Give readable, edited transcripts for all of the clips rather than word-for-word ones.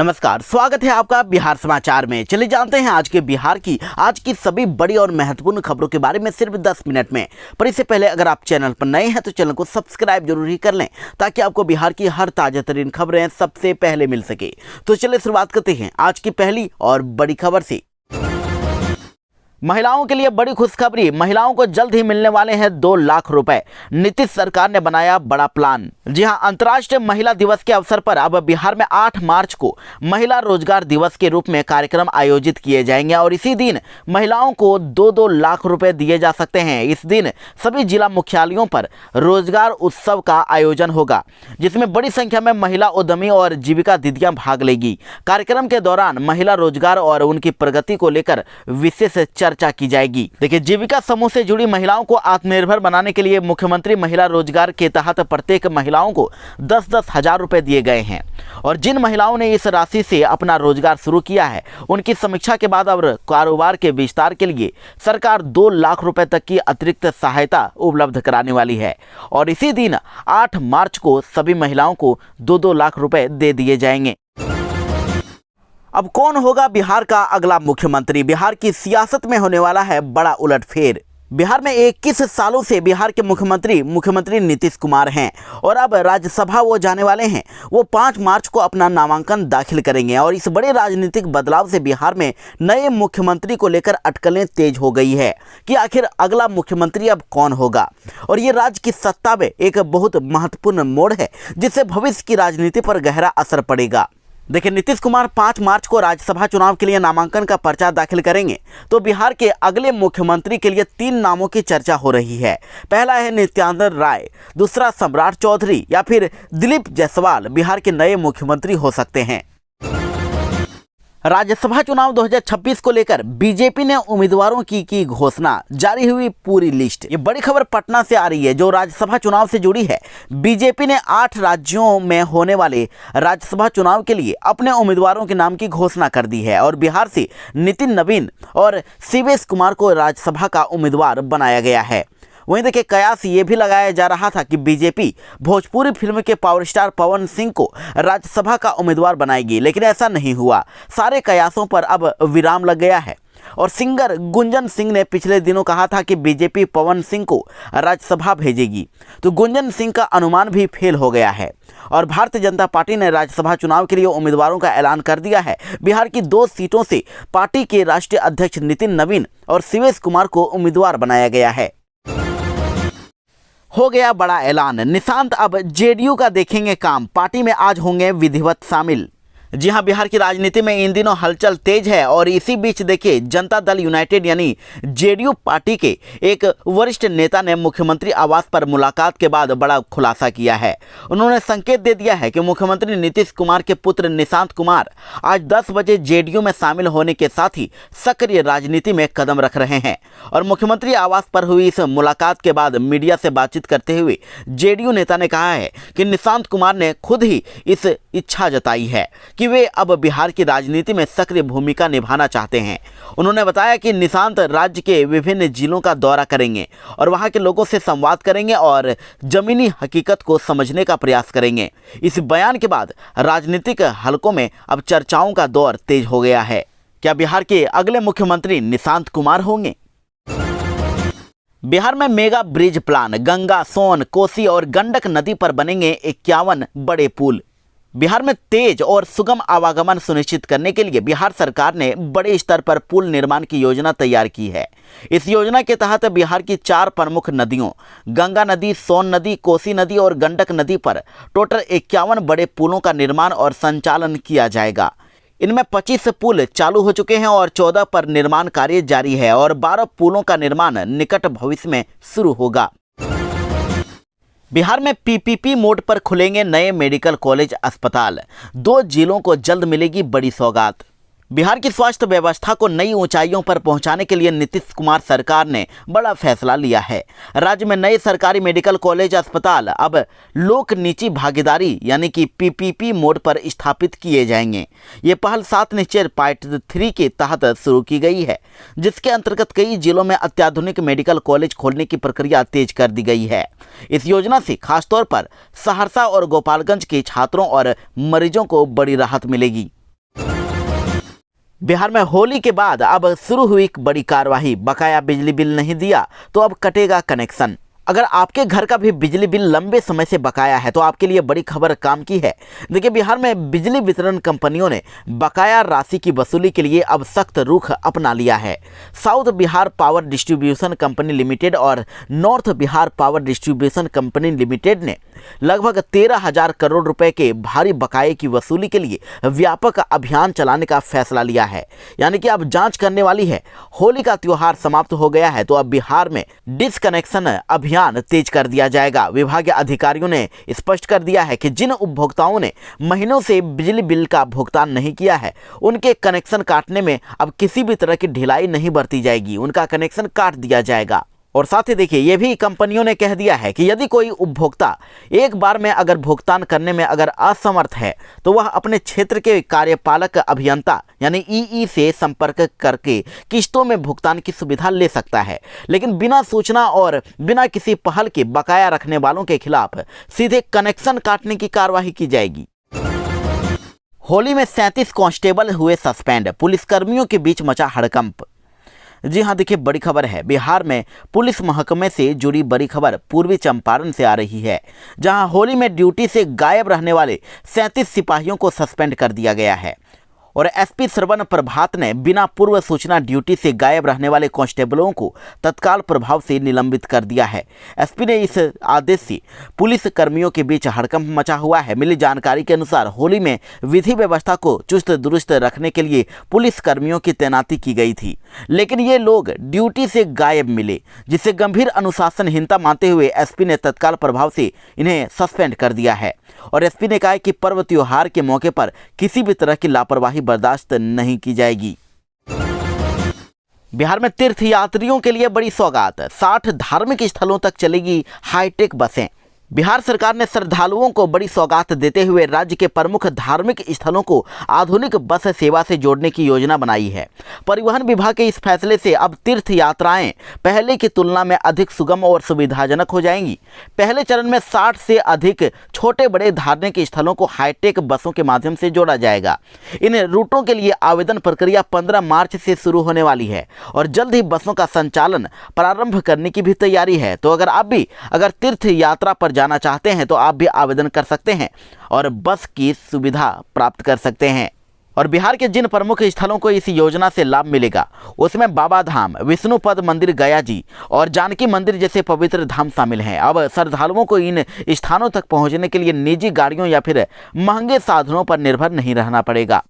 नमस्कार, स्वागत है आपका बिहार समाचार में। चलिए जानते हैं आज की सभी बड़ी और महत्वपूर्ण खबरों के बारे में सिर्फ 10 मिनट में। पर इससे पहले अगर आप चैनल पर नए हैं तो चैनल को सब्सक्राइब जरूर ही कर लें ताकि आपको बिहार की हर ताजा तरीन खबरें सबसे पहले मिल सके। तो चलिए शुरुआत करते हैं आज की पहली और बड़ी खबर से। महिलाओं के लिए बड़ी खुशखबरी, महिलाओं को जल्द ही मिलने वाले हैं 2 लाख रुपए। नीतीश सरकार ने बनाया बड़ा प्लान। जी हां, अंतर्राष्ट्रीय महिला दिवस के अवसर पर अब बिहार में 8 मार्च को महिला रोजगार दिवस के रूप में कार्यक्रम आयोजित किए जाएंगे और इसी दिन महिलाओं को 2-2 लाख रुपए दिए जा सकते हैं। इस दिन सभी जिला मुख्यालयों पर रोजगार उत्सव का आयोजन होगा जिसमें बड़ी संख्या में महिला उद्यमी और जीविका दीदियां भाग लेगी। कार्यक्रम के दौरान महिला रोजगार और उनकी प्रगति को लेकर विशेष चर्चा की जाएगी। देखिए, जीविका समूह से जुड़ी महिलाओं को आत्मनिर्भर बनाने के लिए मुख्यमंत्री महिला रोजगार के तहत प्रत्येक महिलाओं को 10-10 हजार रुपए दिए गए हैं और जिन महिलाओं ने इस राशि से अपना रोजगार शुरू किया है उनकी समीक्षा के बाद अब कारोबार के विस्तार के लिए सरकार 2 लाख रुपए तक की अतिरिक्त सहायता उपलब्ध कराने वाली है और इसी दिन 8 मार्च को सभी महिलाओं को 2-2 लाख रुपए दे दिए जाएंगे। अब कौन होगा बिहार का अगला मुख्यमंत्री? बिहार की सियासत में होने वाला है बड़ा उलटफेर। बिहार में 21 सालों से बिहार के मुख्यमंत्री नीतीश कुमार हैं और अब राज्यसभा वो जाने वाले हैं। वो 5 मार्च को अपना नामांकन दाखिल करेंगे और इस बड़े राजनीतिक बदलाव से बिहार में नए मुख्यमंत्री को लेकर अटकलें तेज हो गई है कि आखिर अगला मुख्यमंत्री अब कौन होगा। और ये राज्य की सत्ता में एक बहुत महत्वपूर्ण मोड़ है जिससे भविष्य की राजनीति पर गहरा असर पड़ेगा। देखिए, नीतीश कुमार 5 मार्च को राज्यसभा चुनाव के लिए नामांकन का पर्चा दाखिल करेंगे तो बिहार के अगले मुख्यमंत्री के लिए 3 नामों की चर्चा हो रही है। पहला है नित्यानंद राय, दूसरा सम्राट चौधरी या फिर दिलीप जायसवाल बिहार के नए मुख्यमंत्री हो सकते हैं। राज्यसभा चुनाव 2026 को लेकर बीजेपी ने उम्मीदवारों की घोषणा, जारी हुई पूरी लिस्ट। ये बड़ी खबर पटना से आ रही है जो राज्यसभा चुनाव से जुड़ी है। बीजेपी ने 8 राज्यों में होने वाले राज्यसभा चुनाव के लिए अपने उम्मीदवारों के नाम की घोषणा कर दी है और बिहार से नितिन नवीन और शिवेश कुमार को राज्यसभा का उम्मीदवार बनाया गया है। वहीं देखिए, कयास ये भी लगाया जा रहा था कि बीजेपी भोजपुरी फिल्म के पावर स्टार पवन सिंह को राज्यसभा का उम्मीदवार बनाएगी, लेकिन ऐसा नहीं हुआ। सारे कयासों पर अब विराम लग गया है और सिंगर गुंजन सिंह ने पिछले दिनों कहा था कि बीजेपी पवन सिंह को राज्यसभा भेजेगी, तो गुंजन सिंह का अनुमान भी फेल हो गया है और भारतीय जनता पार्टी ने राज्यसभा चुनाव के लिए उम्मीदवारों का ऐलान कर दिया है। बिहार की 2 सीटों से पार्टी के राष्ट्रीय अध्यक्ष नितिन नवीन और शिवेश कुमार को उम्मीदवार बनाया गया है। हो गया बड़ा ऐलान, निशांत अब जेडीयू का देखेंगे काम, पार्टी में आज होंगे विधिवत शामिल। जी हां, बिहार की राजनीति में इन दिनों हलचल तेज है और इसी बीच देखिए, जनता दल यूनाइटेड यानी जेडीयू पार्टी के एक वरिष्ठ नेता ने मुख्यमंत्री आवास पर मुलाकात के बाद बड़ा खुलासा किया है। उन्होंने संकेत दे दिया है कि मुख्यमंत्री नीतीश कुमार के पुत्र निशांत कुमार आज 10 बजे जेडीयू में शामिल होने के साथ ही सक्रिय राजनीति में कदम रख रहे हैं और मुख्यमंत्री आवास पर हुई इस मुलाकात के बाद मीडिया से बातचीत करते हुए जेडीयू नेता ने कहा है कि निशांत कुमार ने खुद ही इस इच्छा जताई है कि वे अब बिहार की राजनीति में सक्रिय भूमिका निभाना चाहते हैं। उन्होंने बताया कि निशांत राज्य के विभिन्न जिलों का दौरा करेंगे और वहां के लोगों से संवाद करेंगे और जमीनी हकीकत को समझने का प्रयास करेंगे। इस बयान के बाद राजनीतिक हलकों में अब चर्चाओं का दौर तेज हो गया है। क्या बिहार के अगले मुख्यमंत्री निशांत कुमार होंगे? बिहार में मेगा ब्रिज प्लान, गंगा, सोन, कोसी और गंडक नदी पर बनेंगे 51 बड़े पुल। बिहार में तेज और सुगम आवागमन सुनिश्चित करने के लिए बिहार सरकार ने बड़े स्तर पर पुल निर्माण की योजना तैयार की है। इस योजना के तहत बिहार की 4 प्रमुख नदियों गंगा नदी, सोन नदी, कोसी नदी और गंडक नदी पर टोटल 51 बड़े पुलों का निर्माण और संचालन किया जाएगा। इनमें 25 पुल चालू हो चुके हैं और 14 पर निर्माण कार्य जारी है और 12 पुलों का निर्माण निकट भविष्य में शुरू होगा। बिहार में पीपीपी मोड पर खुलेंगे नए मेडिकल कॉलेज अस्पताल, 2 जिलों को जल्द मिलेगी बड़ी सौगात। बिहार की स्वास्थ्य व्यवस्था को नई ऊंचाइयों पर पहुंचाने के लिए नीतीश कुमार सरकार ने बड़ा फैसला लिया है। राज्य में नए सरकारी मेडिकल कॉलेज अस्पताल अब लोक निजी भागीदारी यानी कि पीपीपी मोड पर स्थापित किए जाएंगे। ये पहल 7 निश्चय पार्ट 3 के तहत शुरू की गई है, जिसके अंतर्गत कई जिलों में अत्याधुनिक मेडिकल कॉलेज खोलने की प्रक्रिया तेज कर दी गई है। इस योजना से खासतौर पर सहरसा और गोपालगंज के छात्रों और मरीजों को बड़ी राहत मिलेगी। बिहार में होली के बाद अब शुरू हुई एक बड़ी कार्रवाई। बकाया बिजली बिल नहीं दिया तो अब कटेगा कनेक्शन। अगर आपके घर का भी बिजली बिल लंबे समय से बकाया है तो आपके लिए बड़ी खबर काम की है। देखिए, बिहार में बिजली वितरण कंपनियों ने बकाया राशि की वसूली के लिए अब सख्त रुख अपना लिया है। South Bihar power distribution company limited और north Bihar power distribution company limited ने लगभग 13,000 करोड़ रुपए के भारी बकाये की वसूली के लिए व्यापक अभियान चलाने का फैसला लिया है। यानी कि अब जांच करने वाली है। होली का त्योहार समाप्त हो गया है तो अब बिहार में डिसकनेक्शन अभियान तेज कर दिया जाएगा। विभागीय अधिकारियों ने स्पष्ट कर दिया है कि जिन उपभोक्ताओं ने महीनों से बिजली बिल का भुगतान नहीं किया है, उनके कनेक्शन काटने में अब किसी भी तरह की ढिलाई नहीं बरती जाएगी। उनका कनेक्शन काट दिया जाएगा। और साथ ही देखिए, ये भी कंपनियों ने कह दिया है कि यदि कोई उपभोक्ता एक बार में अगर भुगतान करने में अगर असमर्थ है तो वह अपने क्षेत्र के कार्यपालक अभियंता यानी ईई से संपर्क करके किस्तों में भुगतान की सुविधा ले सकता है। लेकिन बिना सूचना और बिना किसी पहल के बकाया रखने वालों के खिलाफ सीधे कनेक्शन काटने की कार्रवाई की जाएगी। होली में 37 कांस्टेबल हुए सस्पेंड। पुलिसकर्मियों के बीच मचा हड़कंप। जी हाँ, देखिए, बड़ी खबर है। बिहार में पुलिस महकमे से जुड़ी बड़ी खबर पूर्वी चंपारण से आ रही है, जहां होली में ड्यूटी से गायब रहने वाले 37 सिपाहियों को सस्पेंड कर दिया गया है। और एसपी श्रवण प्रभात ने बिना पूर्व सूचना ड्यूटी से गायब रहने वाले कांस्टेबलों को तत्काल प्रभाव से निलंबित कर दिया है। एसपी ने इस आदेश से पुलिस कर्मियों के बीच हड़कंप मचा हुआ है। मिली जानकारी के अनुसार होली में विधि व्यवस्था को चुस्त दुरुस्त रखने के लिए पुलिस कर्मियों की तैनाती की गई थी, लेकिन ये लोग ड्यूटी से गायब मिले, जिससे गंभीर अनुशासनहीनता मानते हुए एसपी ने तत्काल प्रभाव से इन्हें सस्पेंड कर दिया है। और एसपी ने कहा कि पर्व त्योहार के मौके पर किसी भी तरह की लापरवाही बर्दाश्त नहीं की जाएगी। बिहार में तीर्थ यात्रियों के लिए बड़ी सौगात। 60 धार्मिक स्थलों तक चलेगी हाईटेक बसें। बिहार सरकार ने श्रद्धालुओं को बड़ी सौगात देते हुए राज्य के प्रमुख धार्मिक स्थलों को आधुनिक बस सेवा से जोड़ने की योजना बनाई है। परिवहन विभाग के इस फैसले से अब तीर्थ यात्राएं पहले की तुलना में अधिक सुगम और सुविधाजनक हो जाएंगी। पहले चरण में 60 से अधिक छोटे बड़े धार्मिक स्थलों को हाईटेक बसों के माध्यम से जोड़ा जाएगा। इन रूटों के लिए आवेदन प्रक्रिया 15 मार्च से शुरू होने वाली है और जल्द ही बसों का संचालन प्रारंभ करने की भी तैयारी है। तो अगर आप भी तीर्थ यात्रा पर जाना चाहते हैं तो आप भी आवेदन कर सकते हैं और बस की सुविधा प्राप्त कर सकते हैं। और बिहार के जिन प्रमुख स्थलों को इस योजना से लाभ मिलेगा उसमें बाबा धाम, विष्णुपद मंदिर गया जी और जानकी मंदिर जैसे पवित्र धाम शामिल हैं। अब श्रद्धालुओं को इन स्थानों तक पहुंचने के लिए निजी गाड़ियों या फिर महंगे साधनों पर निर्भर नहीं रहना पड़ेगा।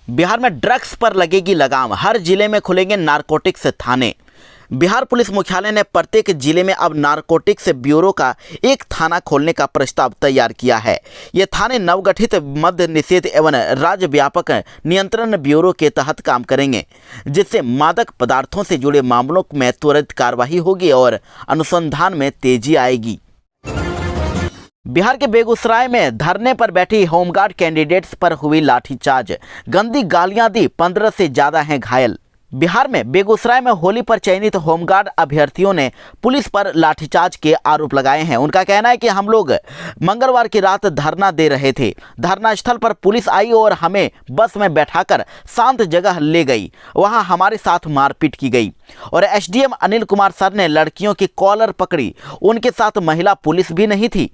बिहार में ड्रग्स पर लगेगी लगाम। हर जिले में खुलेंगे नारकोटिक्स थाने। बिहार पुलिस मुख्यालय ने प्रत्येक जिले में अब नारकोटिक्स ब्यूरो का एक थाना खोलने का प्रस्ताव तैयार किया है। ये थाने नवगठित मद्य निषेध एवं राज्य व्यापक नियंत्रण ब्यूरो के तहत काम करेंगे, जिससे मादक पदार्थों से जुड़े मामलों में त्वरित कार्रवाई होगी और अनुसंधान में तेजी आएगी। बिहार के बेगूसराय में धरने पर बैठी होमगार्ड कैंडिडेट्स पर हुई लाठीचार्ज। गंदी गालियां दी, 15 से ज्यादा हैं घायल। बिहार में बेगूसराय में होली पर चयनित होमगार्ड अभ्यर्थियों ने पुलिस पर लाठीचार्ज के आरोप लगाए हैं। उनका कहना है कि हम लोग मंगलवार की रात धरना दे रहे थे। धरना स्थल पर पुलिस आई और हमें बस में बैठाकर शांत जगह ले गई। वहां हमारे साथ मारपीट की गई और एसडीएम अनिल कुमार सर ने लड़कियों की कॉलर पकड़ी। उनके साथ महिला पुलिस भी नहीं थी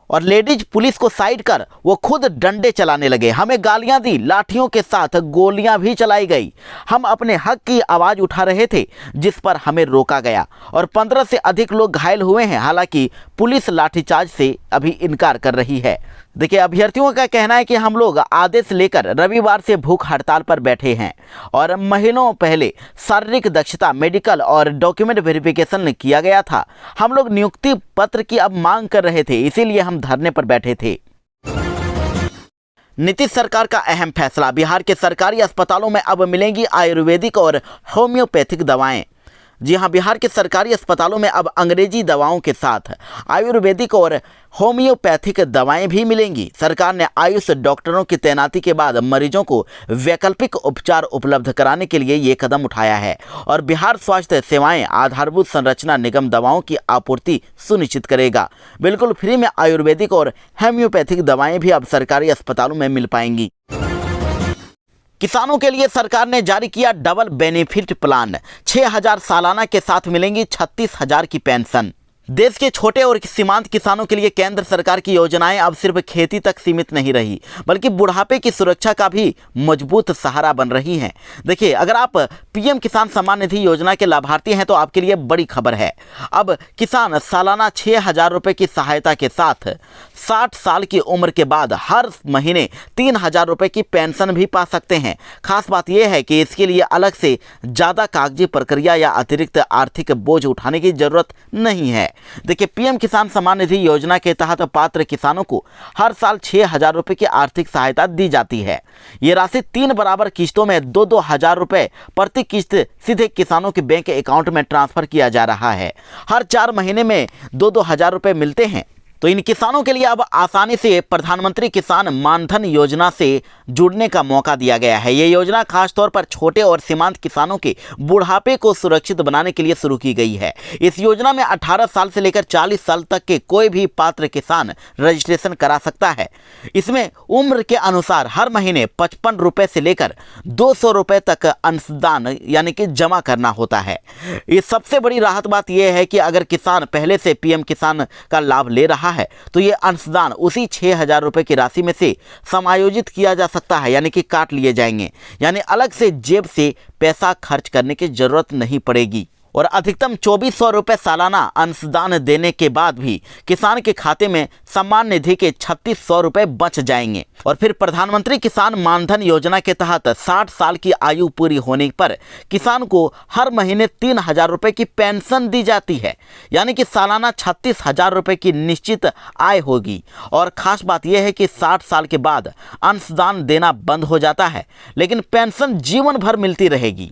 और लेडीज पुलिस को साइड कर वो खुद डंडे चलाने लगे। हमें गालियां दी, लाठियों के साथ गोलियां भी चलाई गई। हम अपने हक की आवाज़ उठा रहे थे जिस पर हमें रोका गया और 15 से अधिक लोग घायल हुए हैं। हालांकि पुलिस लाठीचार्ज से अभी इनकार कर रही है। देखिए, अभ्यर्थियों का कहना है कि हम लोग आदेश लेकर रविवार से भूख हड़ताल पर बैठे हैं और महीनों पहले शारीरिक दक्षता, मेडिकल और डॉक्यूमेंट वेरिफिकेशन किया गया था। हम लोग नियुक्ति पत्र की अब मांग कर रहे थे, इसीलिए हम धरने पर बैठे थे। नीतीश सरकार का अहम फैसला। बिहार के सरकारी अस्पतालों में अब मिलेंगी आयुर्वेदिक और होम्योपैथिक दवाएं। जी हां, बिहार के सरकारी अस्पतालों में अब अंग्रेजी दवाओं के साथ आयुर्वेदिक और होम्योपैथिक दवाएं भी मिलेंगी। सरकार ने आयुष डॉक्टरों की तैनाती के बाद मरीजों को वैकल्पिक उपचार उपलब्ध कराने के लिए ये कदम उठाया है और बिहार स्वास्थ्य सेवाएं आधारभूत संरचना निगम दवाओं की आपूर्ति सुनिश्चित करेगा। बिल्कुल फ्री में आयुर्वेदिक और होम्योपैथिक दवाएं भी अब सरकारी अस्पतालों में मिल पाएंगी। किसानों के लिए सरकार ने जारी किया डबल बेनिफिट प्लान। 6,000 सालाना के साथ मिलेंगी 36,000 की पेंशन। देश के छोटे और सीमांत किसानों के लिए केंद्र सरकार की योजनाएं अब सिर्फ खेती तक सीमित नहीं रही, बल्कि बुढ़ापे की सुरक्षा का भी मजबूत सहारा बन रही हैं। देखिए, अगर आप पीएम किसान सम्मान निधि योजना के लाभार्थी हैं तो आपके लिए बड़ी खबर है। अब किसान सालाना 6,000 रुपये की सहायता के साथ 60 साल की उम्र के बाद हर महीने 3,000 रुपये की पेंशन भी पा सकते हैं। खास बात यह है कि इसके लिए अलग से ज़्यादा कागजी प्रक्रिया या अतिरिक्त आर्थिक बोझ उठाने की जरूरत नहीं है। देखिए, पीएम किसान सम्मान निधि योजना के तहत पात्र किसानों को हर साल 6,000 रुपये की आर्थिक सहायता दी जाती है। ये राशि 3 बराबर किस्तों में 2-2 हज़ार रुपये प्रति किस्त सीधे किसानों के बैंक अकाउंट में ट्रांसफर किया जा रहा है। हर 4 महीने में 2-2 हज़ार रुपये मिलते हैं। तो इन किसानों के लिए अब आसानी से प्रधानमंत्री किसान मानधन योजना से जुड़ने का मौका दिया गया है। ये योजना खासतौर पर छोटे और सीमांत किसानों के बुढ़ापे को सुरक्षित बनाने के लिए शुरू की गई है। इस योजना में 18 साल से लेकर 40 साल तक के कोई भी पात्र किसान रजिस्ट्रेशन करा सकता है। इसमें उम्र के अनुसार हर महीने 55 रुपये से लेकर 200 रुपये तक अंशदान यानी कि जमा करना होता है। इस सबसे बड़ी राहत बात यह है कि अगर किसान पहले से पीएम किसान का लाभ ले रहा है तो ये अंशदान उसी 6,000 रुपये की राशि में से समायोजित किया जा सकता है, यानी कि काट लिए जाएंगे, यानी अलग से जेब से पैसा खर्च करने की जरूरत नहीं पड़ेगी। और अधिकतम 2,400 रुपये सालाना अंशदान देने के बाद भी किसान के खाते में सम्मान निधि के 3,600 रुपये बच जाएंगे। और फिर प्रधानमंत्री किसान मानधन योजना के तहत 60 साल की आयु पूरी होने पर किसान को हर महीने 3,000 रुपये की पेंशन दी जाती है, यानी कि सालाना 36,000 रुपये की निश्चित आय होगी। और ख़ास बात यह है कि 60 साल के बाद अंशदान देना बंद हो जाता है, लेकिन पेंशन जीवन भर मिलती रहेगी।